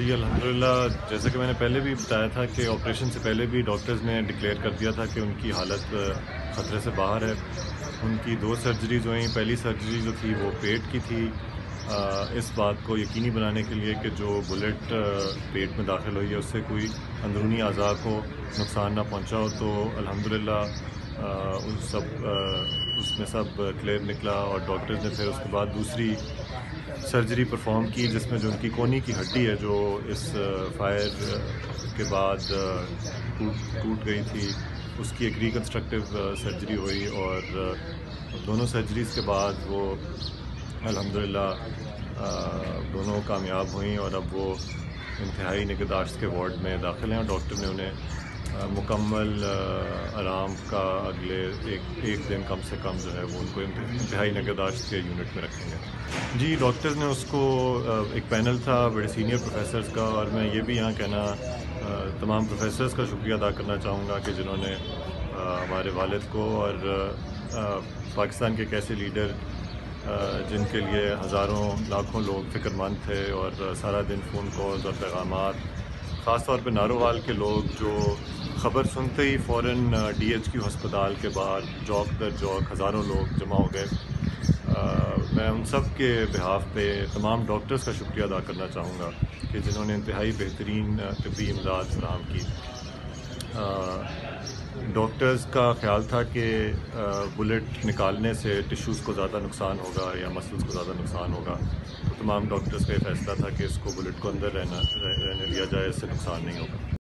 جی الحمدللہ، جیسا کہ میں نے پہلے بھی بتایا تھا کہ آپریشن سے پہلے بھی ڈاکٹرز نے ڈکلیئر کر دیا تھا کہ ان کی حالت خطرے سے باہر ہے۔ ان کی 2 سرجریز ہوئیں۔ پہلی سرجری جو تھی وہ پیٹ کی تھی، اس بات کو یقینی بنانے کے لیے کہ جو بلٹ پیٹ میں داخل ہوئی ہے اس سے کوئی اندرونی اعضاء کو نقصان نہ پہنچا ہو، تو الحمدللہ اس میں سب کلیئر نکلا، اور ڈاکٹرز نے پھر اس کے بعد دوسری سرجری پرفارم کی جس میں جو ان کی کونی کی ہڈی ہے جو اس فائر کے بعد ٹوٹ گئی تھی، اس کی ایک ریکنسٹرکٹیو سرجری ہوئی، اور دونوں سرجریز کے بعد وہ الحمدللہ دونوں کامیاب ہوئیں، اور اب وہ انتہائی نگہداشت کے وارڈ میں داخل ہیں، اور ڈاکٹر نے انہیں مکمل آرام کا اگلے ایک دن کم سے کم جو ہے وہ ان کو انتہائی نگہداشت کے یونٹ میں رکھیں گے۔ جی ڈاکٹرز نے اس کو ایک پینل تھا بڑے سینئر پروفیسرز کا، اور میں یہ بھی یہاں کہنا تمام پروفیسرز کا شکریہ ادا کرنا چاہوں گا کہ جنہوں نے ہمارے والد کو اور پاکستان کے ایک ایسے لیڈر جن کے لیے ہزاروں لاکھوں لوگ فکر مند تھے، اور سارا دن فون کالز اور پیغامات، خاص طور پہ نارووال کے لوگ جو خبر سنتے ہی فوراً DHQ ہسپتال کے باہر چوک در چوک ہزاروں لوگ جمع ہو گئے۔ میں ان سب کے بہاف پہ تمام ڈاکٹرز کا شکریہ ادا کرنا چاہوں گا کہ جنہوں نے انتہائی بہترین طبی امداد فراہم کی۔ ڈاکٹرز کا خیال تھا کہ بلٹ نکالنے سے ٹشوز کو زیادہ نقصان ہوگا یا مسلز کو زیادہ نقصان ہوگا، تو تمام ڈاکٹرز کا یہ فیصلہ تھا کہ اس کو بلٹ کو اندر رہنے دیا جائے، اس سے نقصان نہیں ہوگا۔